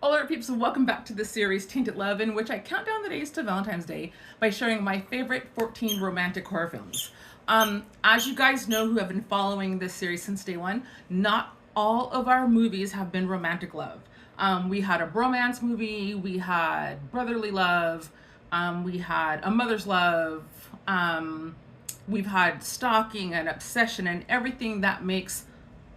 Hello, peeps, and welcome back to the series Tainted Love, in which I count down the days to Valentine's Day by sharing my favorite 14 romantic horror films. As you guys know who have been following this series since day one, not all of our movies have been romantic love. We had a bromance movie, we had brotherly love, we had a mother's love, we've had stalking and obsession and everything that makes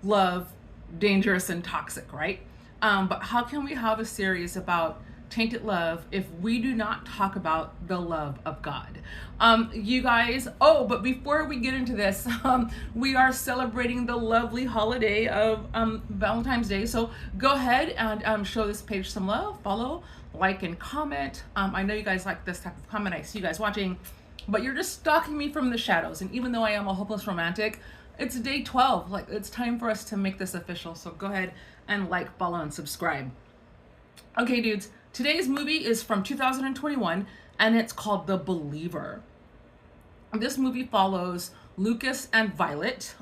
love dangerous and toxic, right? But how can we have a series about tainted love if we do not talk about the love of God? You guys, but before we get into this, we are celebrating the lovely holiday of Valentine's Day. So go ahead and show this page some love, follow, like, and comment. I know you guys like this type of comment. I see you guys watching, but you're just stalking me from the shadows. And even though I am a hopeless romantic, it's day 12. Like, it's time for us to make this official. So go ahead and like, follow, and subscribe. Okay, dudes, today's movie is from 2021 and it's called The Believer. This movie follows Lucas and Violet.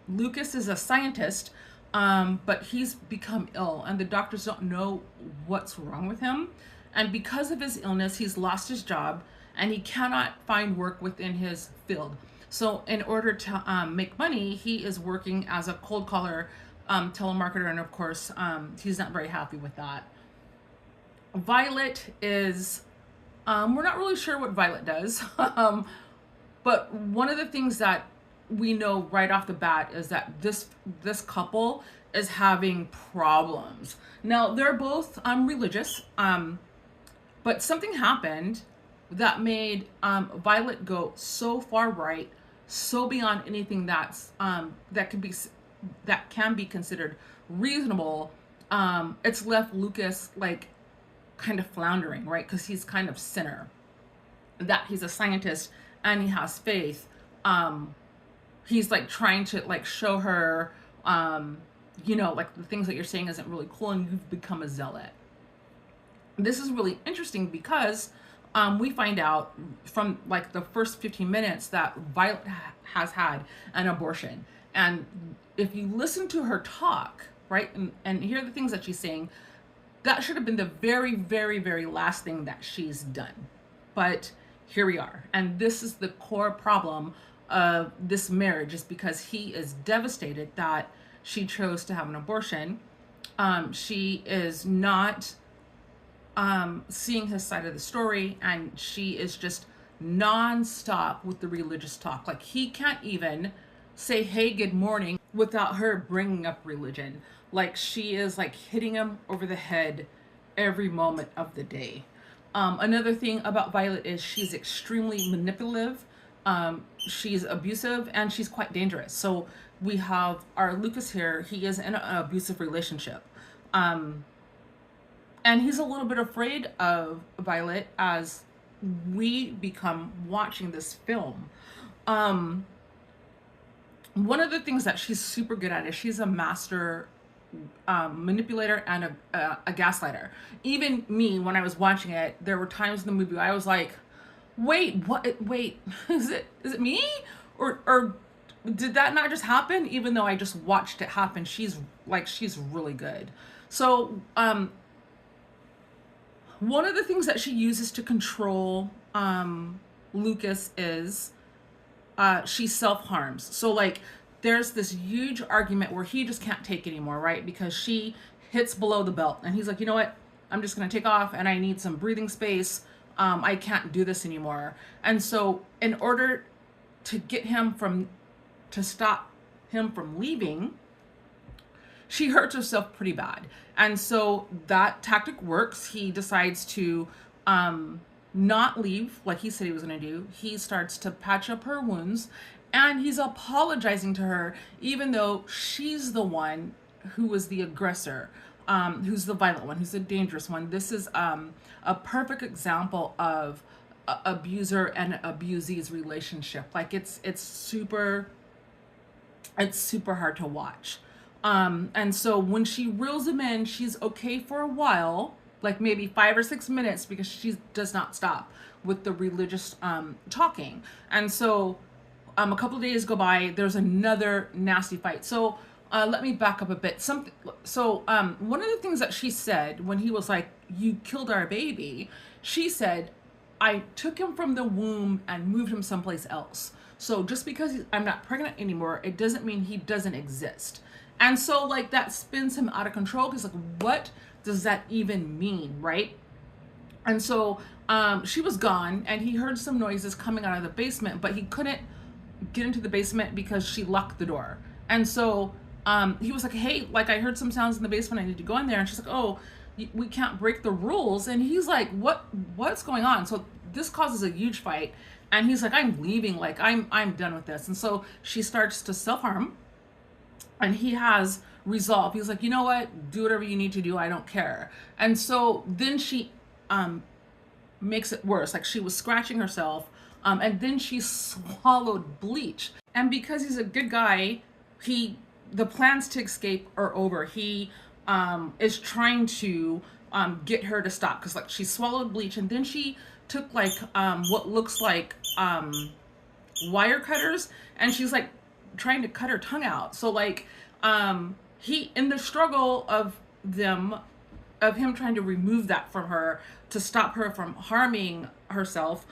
Lucas is a scientist, but he's become ill and the doctors don't know what's wrong with him. And because of his illness, he's lost his job and he cannot find work within his field. So in order to make money, he is working as a cold caller telemarketer, and of course, he's not very happy with that. Violet is, we're not really sure what Violet does, but one of the things that we know right off the bat is that this couple is having problems. Now, they're both religious, but something happened that made Violet go so far right, so beyond anything that's that can be considered reasonable. It's left Lucas like kind of floundering, right? Because he's kind of sinner. That he's a scientist and he has faith. He's like trying to like show her, like the things that you're saying isn't really cool, and you've become a zealot. This is really interesting because we find out from like the first 15 minutes that Violet has had an abortion. And if you listen to her talk, right, and hear the things that she's saying, that should have been the very, very, very last thing that she's done. But here we are. And this is the core problem of this marriage, is because he is devastated that she chose to have an abortion. She is not seeing his side of the story, and she is just nonstop with the religious talk. Like, he can't even say, hey, good morning, without her bringing up religion. Like, she is like hitting him over the head every moment of the day. Another thing about Violet is she's extremely manipulative. She's abusive, and she's quite dangerous. So we have our Lucas here. He is in an abusive relationship. And he's a little bit afraid of Violet as we become watching this film. One of the things that she's super good at is she's a master manipulator and a gaslighter. Even me, when I was watching it, there were times in the movie I was like, wait, what? Wait, is it me? Or did that not just happen? Even though I just watched it happen, she's really good. So, one of the things that she uses to control Lucas is she self-harms. So like there's this huge argument where he just can't take anymore, right? Because she hits below the belt and he's like, you know what? I'm just going to take off and I need some breathing space. I can't do this anymore. And so in order to stop him from leaving, she hurts herself pretty bad. And so that tactic works. He decides to not leave like he said he was going to do. He starts to patch up her wounds, and he's apologizing to her, even though she's the one who was the aggressor, who's the violent one, who's the dangerous one. This is a perfect example of abuser and abusee's relationship. Like it's super hard to watch. And so when she reels him in, she's okay for a while, like maybe 5 or 6 minutes, because she does not stop with the religious talking. And so a couple of days go by, there's another nasty fight. So let me back up a bit. One of the things that she said when he was like, "You killed our baby," she said, "I took him from the womb and moved him someplace else. So just because I'm not pregnant anymore, it doesn't mean he doesn't exist." And so like that spins him out of control because like, what does that even mean, right? And so she was gone, and he heard some noises coming out of the basement, but he couldn't get into the basement because she locked the door. And so he was like, "Hey, like I heard some sounds in the basement. I need to go in there." And she's like, "Oh, we can't break the rules." And he's like, "What's going on?" So this causes a huge fight, and he's like, "I'm leaving. Like I'm done with this." And so she starts to self-harm, and he has resolve. He's like, "You know what? Do whatever you need to do. I don't care." And so then she makes it worse. Like she was scratching herself, and then she swallowed bleach. And because he's a good guy, the plans to escape are over. He is trying to get her to stop because like she swallowed bleach, and then she took like what looks like wire cutters, and she's like trying to cut her tongue out. So like he, in the struggle of him trying to remove that from her to stop her from harming herself,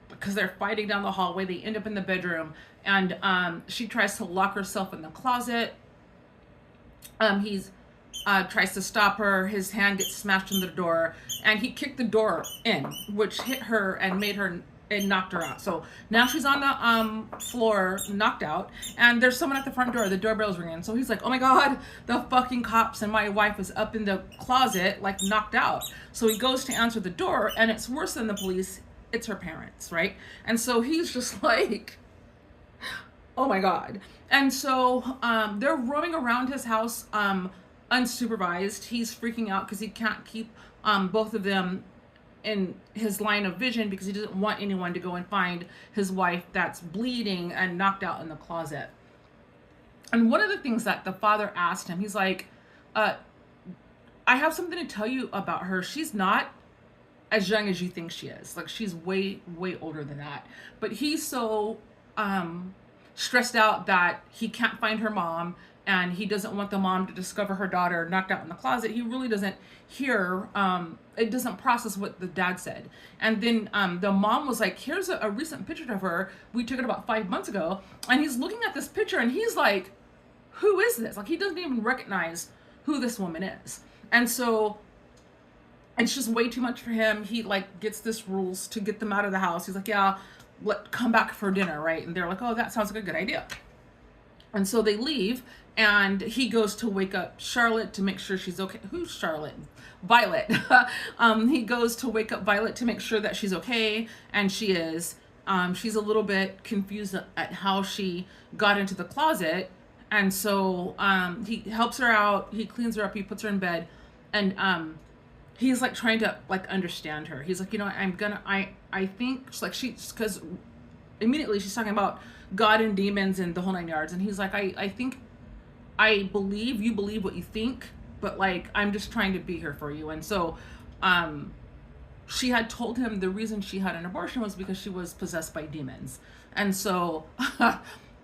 because they're fighting down the hallway, they end up in the bedroom, and she tries to lock herself in the closet. He's tries to stop her. His hand gets smashed in the door, and he kicked the door in, which hit her and made her and knocked her out. So now she's on the floor, knocked out, and there's someone at the front door. The doorbell's ringing. So he's like, "Oh my God, the fucking cops, and my wife is up in the closet, like knocked out." So he goes to answer the door, and it's worse than the police. It's her parents, right? And so he's just like, oh my God. And so they're roaming around his house unsupervised. He's freaking out because he can't keep both of them in his line of vision because he doesn't want anyone to go and find his wife that's bleeding and knocked out in the closet. And one of the things that the father asked him, he's like, "I have something to tell you about her. She's not as young as you think she is. Like she's way, way older than that." But he's so stressed out that he can't find her mom, and he doesn't want the mom to discover her daughter knocked out in the closet. He really doesn't hear, it doesn't process what the dad said. And then the mom was like, "Here's a recent picture of her. We took it about 5 months ago." And he's looking at this picture, and he's like, "Who is this?" Like he doesn't even recognize who this woman is. And so it's just way too much for him. He like gets this rules to get them out of the house. He's like, "Yeah, come back for dinner," right? And they're like, "Oh, that sounds like a good idea." And so they leave, and he goes to wake up Charlotte to make sure she's okay. Who's Charlotte? Violet. He goes to wake up Violet to make sure that she's okay, and she is. She's a little bit confused at how she got into the closet, and so he helps her out. He cleans her up. He puts her in bed, and he's like trying to like understand her. He's like, "You know, I think like because immediately she's talking about God and demons and the whole nine yards, and he's like, I think I believe you believe what you think, but like I'm just trying to be here for you." And so she had told him the reason she had an abortion was because she was possessed by demons. And so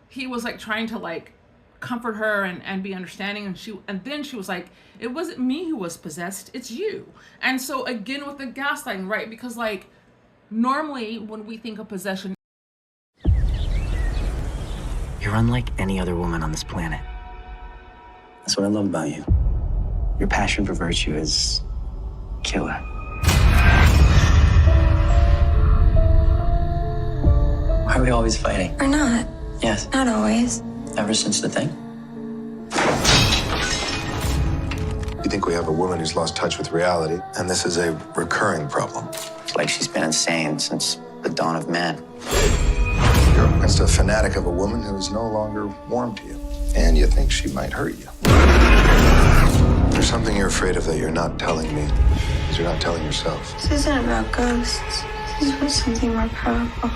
he was like trying to like comfort her and be understanding, and then she was like, "It wasn't me who was possessed, it's you." And so again with the gaslighting, right? Because like normally when we think of possession, you're unlike any other woman on this planet. That's what I love about you. Your passion for virtue is killer. Why are we always fighting? We're not. Yes. Not always. Ever since the thing? You think we have a woman who's lost touch with reality, and this is a recurring problem. It's like she's been insane since the dawn of man. You're up against a fanatic of a woman who is no longer warm to you, and you think she might hurt you. There's something you're afraid of that you're not telling me, because you're not telling yourself. This isn't about ghosts. This is about something more powerful.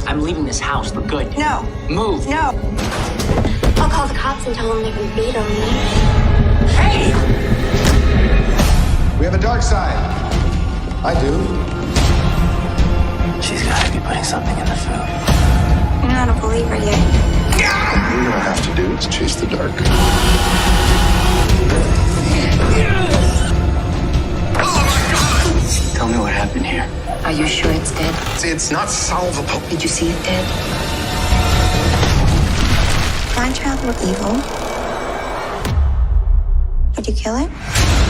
I'm leaving this house for good. No. Move. No. I'll call the cops and tell them they can beat on me. Hey! We have a dark side. I do. She's gotta be putting something in the food. You're not a believer yet. you're gonna have to do is chase the dark. Tell me what happened here. Are you sure it's dead? It's not solvable. Did you see it dead? Grandchild look evil. Would you kill it?